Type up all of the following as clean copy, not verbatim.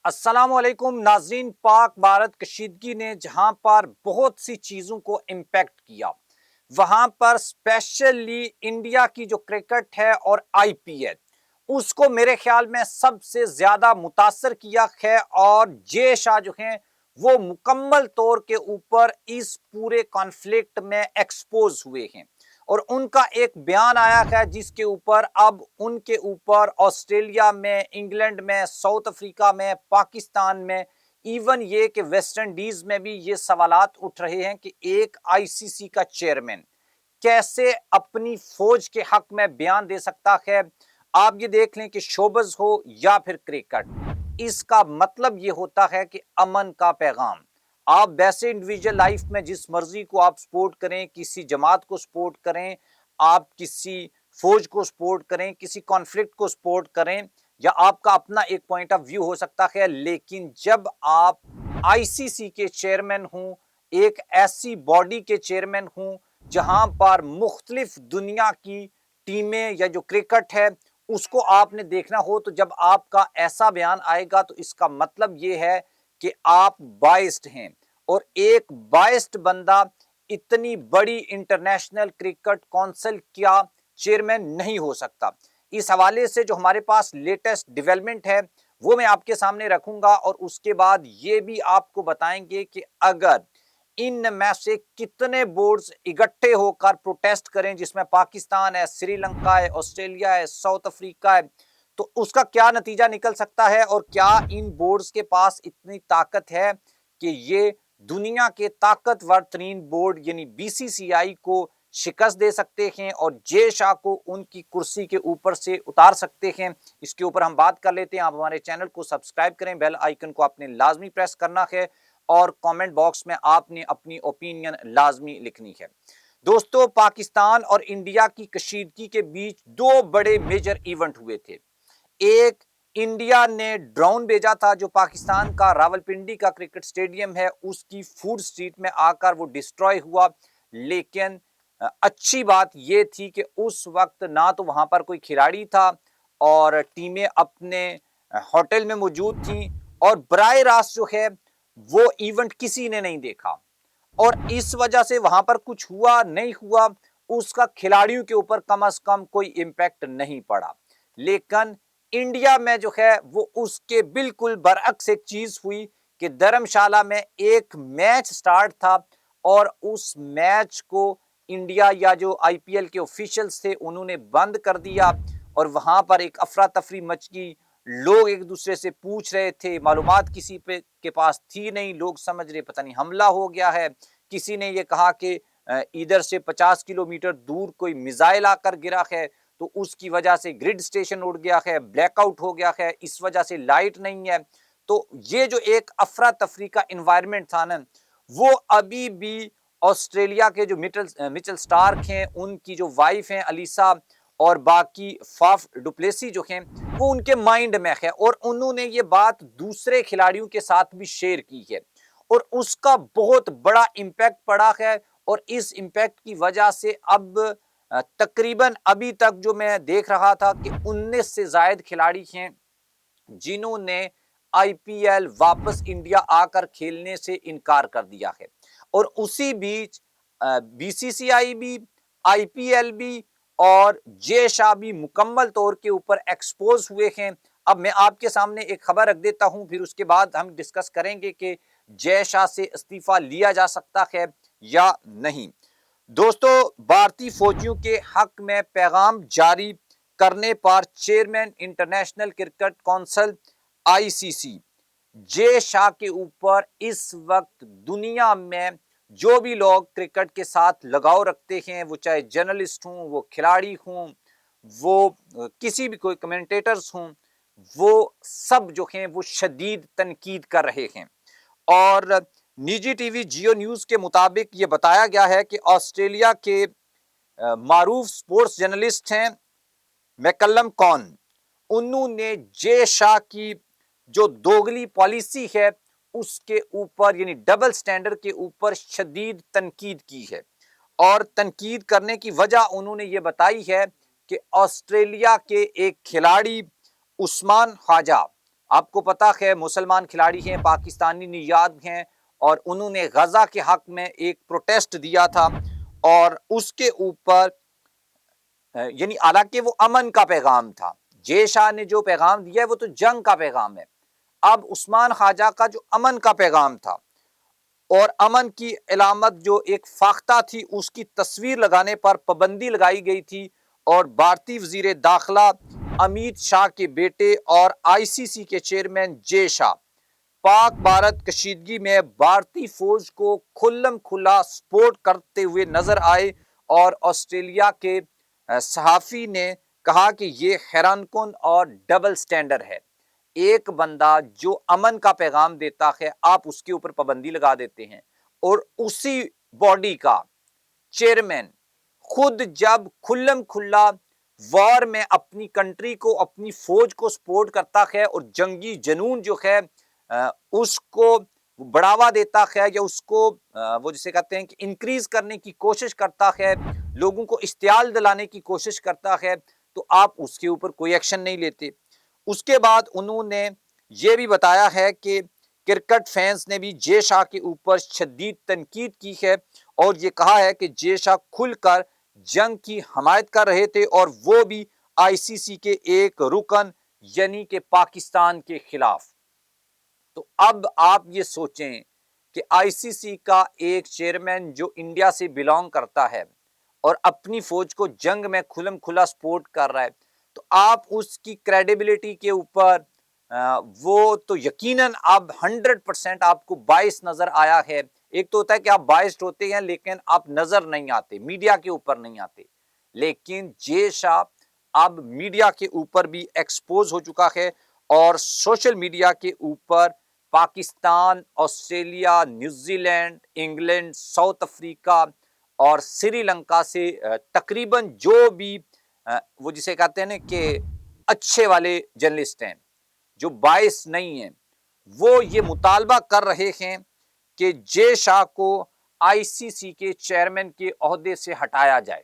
السلام علیکم ناظرین. پاک بھارت کشیدگی نے جہاں پر بہت سی چیزوں کو امپیکٹ کیا، وہاں پر اسپیشلی انڈیا کی جو کرکٹ ہے اور آئی پی ایل، اس کو میرے خیال میں سب سے زیادہ متاثر کیا ہے. اور جے شاہ جو ہیں وہ مکمل طور کے اوپر اس پورے کانفلکٹ میں ایکسپوز ہوئے ہیں، اور ان کا ایک بیان آیا ہے جس کے اوپر اب ان کے اوپر آسٹریلیا میں، انگلینڈ میں، ساؤتھ افریقہ میں، پاکستان میں، ایون یہ کہ ویسٹ انڈیز میں بھی یہ سوالات اٹھ رہے ہیں کہ ایک آئی سی سی کا چیئرمین کیسے اپنی فوج کے حق میں بیان دے سکتا ہے. آپ یہ دیکھ لیں کہ شوبز ہو یا پھر کرکٹ، اس کا مطلب یہ ہوتا ہے کہ امن کا پیغام. آپ ویسے انڈیویجول لائف میں جس مرضی کو آپ سپورٹ کریں، کسی جماعت کو سپورٹ کریں، آپ کسی فوج کو سپورٹ کریں، کسی کانفلکٹ کو سپورٹ کریں، یا آپ کا اپنا ایک پوائنٹ آف ویو ہو سکتا ہے، لیکن جب آپ آئی سی سی کے چیئرمین ہوں، ایک ایسی باڈی کے چیئرمین ہوں جہاں پر مختلف دنیا کی ٹیمیں یا جو کرکٹ ہے اس کو آپ نے دیکھنا ہو، تو جب آپ کا ایسا بیان آئے گا تو اس کا مطلب یہ ہے کہ آپ بائسڈ ہیں. اور ایک بائسڈ بندہ اتنی بڑی انٹرنیشنل کرکٹ کونسل کیا چیئرمین نہیں ہو سکتا. اس حوالے سے جو ہمارے پاس لیٹسٹ ڈیولپمنٹ ہے وہ میں آپ کے سامنے رکھوں گا، اور اس کے بعد یہ بھی آپ کو بتائیں گے کہ اگر ان میں سے کتنے بورڈز اکٹھے ہو کر پروٹیسٹ کریں، جس میں پاکستان ہے، سری لنکا ہے، آسٹریلیا ہے، ساؤتھ افریقہ ہے، تو اس کا کیا نتیجہ نکل سکتا ہے، اور کیا ان بورڈز کے پاس اتنی طاقت ہے کہ یہ دنیا کے طاقتور ترین بورڈ یعنی بی سی سی آئی کو شکست دے سکتے ہیں اور جے شاہ کو ان کی کرسی کے اوپر سے اتار سکتے ہیں. اس کے اوپر ہم بات کر لیتے ہیں. آپ ہمارے چینل کو سبسکرائب کریں، بیل آئیکن کو آپ نے لازمی پریس کرنا ہے، اور کامنٹ باکس میں آپ نے اپنی اوپینین لازمی لکھنی ہے. دوستو، پاکستان اور انڈیا کی کشیدگی کے بیچ دو بڑے میجر ایونٹ ہوئے تھے. ایک، انڈیا نے ڈرون بھیجا تھا جو پاکستان کا راولپنڈی کا کرکٹ سٹیڈیم ہے اس کی فوڈ سٹریٹ میں آ کر وہ ڈسٹروائے ہوا. لیکن اچھی بات یہ تھی کہ اس وقت نہ تو وہاں پر کوئی کھلاڑی تھا اور ٹیمیں اپنے ہوٹل میں موجود تھیں، اور براہ راست جو ہے وہ ایونٹ کسی نے نہیں دیکھا، اور اس وجہ سے وہاں پر کچھ ہوا نہیں ہوا اس کا کھلاڑیوں کے اوپر کم از کم کوئی امپیکٹ نہیں پڑا. لیکن انڈیا میں جو ہے وہ اس کے بالکل برعکس ایک چیز ہوئی کہ دھرم شالہ میں ایک میچ سٹارٹ تھا، اور اس میچ کو انڈیا یا جو آئی پی ایل کے آفیشلز تھے انہوں نے بند کر دیا، اور وہاں پر ایک افراتفری مچ گئی. لوگ ایک دوسرے سے پوچھ رہے تھے، معلومات کسی کے پاس تھی نہیں، لوگ سمجھ رہے پتہ نہیں حملہ ہو گیا ہے. کسی نے یہ کہا کہ ادھر سے 50 کلومیٹر دور کوئی میزائل آ کر گرا ہے، تو اس کی وجہ سے گریڈ سٹیشن اڑ گیا ہے، بلیک آؤٹ ہو گیا ہے، اس وجہ سے لائٹ نہیں ہے. تو یہ جو ایک افراتفری کا انوائرمنٹ تھا نا، وہ ابھی بھی آسٹریلیا کے جو مچل سٹارک ہیں، ان کی جو وائف ہیں الیسا، اور باقی فاف ڈوپلیسی جو ہیں، وہ ان کے مائنڈ میں ہے، اور انہوں نے یہ بات دوسرے کھلاڑیوں کے ساتھ بھی شیئر کی ہے، اور اس کا بہت بڑا امپیکٹ پڑا ہے. اور اس امپیکٹ کی وجہ سے اب تقریباً ابھی تک جو میں دیکھ رہا تھا کہ 19 سے زائد کھلاڑی ہیں جنہوں نے آئی پی ایل واپس انڈیا آ کر کھیلنے سے انکار کر دیا ہے. اور اسی بیچ بی سی سی آئی بھی، آئی پی ایل بھی اور جے شاہ بھی مکمل طور کے اوپر ایکسپوز ہوئے ہیں. اب میں آپ کے سامنے ایک خبر رکھ دیتا ہوں، پھر اس کے بعد ہم ڈسکس کریں گے کہ جے شاہ سے استعفیٰ لیا جا سکتا ہے یا نہیں. دوستو، بھارتی فوجیوں کے حق میں پیغام جاری کرنے پر chairman international cricket council I سی سی جے شاہ کے اوپر اس وقت دنیا میں جو بھی لوگ کرکٹ کے ساتھ لگاؤ رکھتے ہیں، وہ چاہے جرنلسٹ ہوں، وہ کھلاڑی ہوں، وہ کسی بھی کوئی کمنٹیٹرز ہوں، وہ سب جو ہیں وہ شدید تنقید کر رہے ہیں. اور نجی ٹی وی جیو نیوز کے مطابق یہ بتایا گیا ہے کہ آسٹریلیا کے معروف سپورٹس جرنلسٹ ہیں میکلم کون، انہوں نے جے شاہ کی جو دوگلی پالیسی ہے اس کے اوپر یعنی ڈبل سٹینڈرڈ کے اوپر شدید تنقید کی ہے. اور تنقید کرنے کی وجہ انہوں نے یہ بتائی ہے کہ آسٹریلیا کے ایک کھلاڑی عثمان خواجہ، آپ کو پتا ہے مسلمان کھلاڑی ہیں، پاکستانی نژاد ہیں، اور انہوں نے غزہ کے حق میں ایک پروٹیسٹ دیا تھا، اور اس کے اوپر یعنی حالانکہ وہ امن کا پیغام تھا، جے شاہ نے جو پیغام دیا ہے وہ تو جنگ کا پیغام ہے۔ اب عثمان خواجہ کا جو امن کا پیغام تھا اور امن کی علامت جو ایک فاختہ تھی، اس کی تصویر لگانے پر پابندی لگائی گئی تھی، اور بھارتی وزیر داخلہ امیت شاہ کے بیٹے اور آئی سی سی کے چیئرمین جے شاہ پاک بھارت کشیدگی میں بھارتی فوج کو کھلم کھلا سپورٹ کرتے ہوئے نظر آئے، اور آسٹریلیا کے صحافی نے کہا کہ یہ حیران کن اور ڈبل سٹینڈرڈ ہے، ایک بندہ جو امن کا پیغام دیتا ہے آپ اس کے اوپر پابندی لگا دیتے ہیں، اور اسی باڈی کا چیئرمین خود جب کھلم کھلا وار میں اپنی کنٹری کو، اپنی فوج کو سپورٹ کرتا ہے اور جنگی جنون جو ہے اس کو بڑھاوا دیتا ہے، یا اس کو وہ جسے کہتے ہیں کہ انکریز کرنے کی کوشش کرتا ہے، لوگوں کو اشتعال دلانے کی کوشش کرتا ہے، تو آپ اس کے اوپر کوئی ایکشن نہیں لیتے۔ اس کے بعد انہوں نے یہ بھی بتایا ہے کہ کرکٹ فینس نے بھی جے شاہ کے اوپر شدید تنقید کی ہے، اور یہ کہا ہے کہ جے شاہ کھل کر جنگ کی حمایت کر رہے تھے، اور وہ بھی آئی سی سی کے ایک رکن یعنی کہ پاکستان کے خلاف۔ تو اب آپ یہ سوچیں کہ آئی سی سی کا ایک چیئرمین جو انڈیا سے بلانگ کرتا ہے اور اپنی فوج کو جنگ میں کھلم کھلا سپورٹ کر رہا ہے، تو آپ اس کی کریڈیبلٹی کے اوپر وہ تو یقیناً اب 100% آپ کو باعث نظر آیا ہے۔ ایک تو ہوتا ہے کہ آپ باعث ہوتے ہیں لیکن آپ نظر نہیں آتے، میڈیا کے اوپر نہیں آتے، لیکن جے شاہ اب میڈیا کے اوپر بھی ایکسپوز ہو چکا ہے، اور سوشل میڈیا کے اوپر Pakistan, Australia, New Zealand, England, South Africa اور سری لنکا سے تقریباً جو بھی وہ جسے کہتے ہیں نا کہ اچھے والے جرنلسٹ ہیں جو باعث نہیں ہیں، وہ یہ مطالبہ کر رہے ہیں کہ جے شاہ کو آئی سی سی کے چیئرمین کے عہدے سے ہٹایا جائے،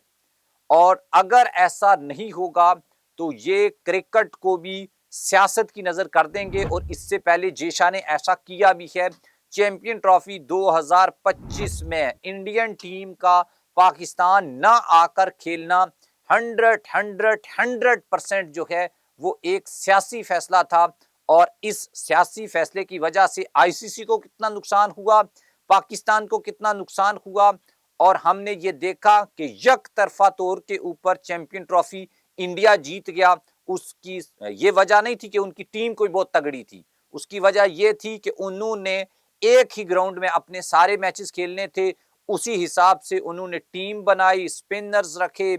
اور اگر ایسا نہیں ہوگا تو یہ کرکٹ کو بھی سیاست کی نظر کر دیں گے، اور اس سے پہلے جے شاہ نے ایسا کیا بھی ہے۔ چیمپئن ٹرافی 2025 میں انڈین ٹیم کا پاکستان نہ آ کر کھیلنا 100% جو ہے وہ ایک سیاسی فیصلہ تھا، اور اس سیاسی فیصلے کی وجہ سے آئی سی سی کو کتنا نقصان ہوا، پاکستان کو کتنا نقصان ہوا، اور ہم نے یہ دیکھا کہ یک طرفہ طور کے اوپر چیمپئن ٹرافی انڈیا جیت گیا۔ اس کی یہ وجہ نہیں تھی کہ ان کی ٹیم کوئی بہت تگڑی تھی، اس کی وجہ یہ تھی کہ انہوں نے ایک ہی گراؤنڈ میں اپنے سارے میچز کھیلنے تھے، اسی حساب سے انہوں نے ٹیم بنائی، سپنرز رکھے،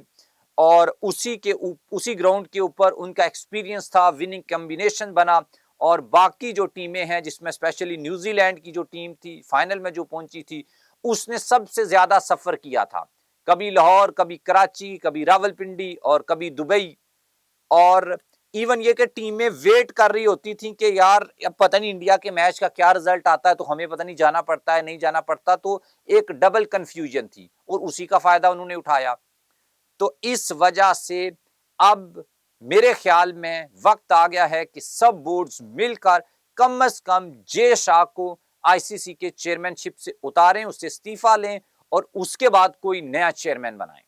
اور اسی گراؤنڈ کے اوپر ان کا ایکسپیرینس تھا، وننگ کمبینیشن بنا، اور باقی جو ٹیمیں ہیں جس میں اسپیشلی نیوزی لینڈ کی جو ٹیم تھی فائنل میں جو پہنچی تھی، اس نے سب سے زیادہ سفر کیا تھا، کبھی لاہور، کبھی کراچی، کبھی راولپنڈی اور کبھی دبئی، اور ایون یہ کہ ٹیمیں ویٹ کر رہی ہوتی تھیں کہ یار اب پتہ نہیں انڈیا کے میچ کا کیا رزلٹ آتا ہے، تو ہمیں پتہ نہیں جانا پڑتا ہے نہیں جانا پڑتا، تو ایک ڈبل کنفیوژن تھی، اور اسی کا فائدہ انہوں نے اٹھایا۔ تو اس وجہ سے اب میرے خیال میں وقت آ گیا ہے کہ سب بورڈز مل کر کم از کم جے شاہ کو آئی سی سی کے چیئرمین شپ سے اتاریں، اس سے استعفیٰ لیں، اور اس کے بعد کوئی نیا چیئرمین بنائیں۔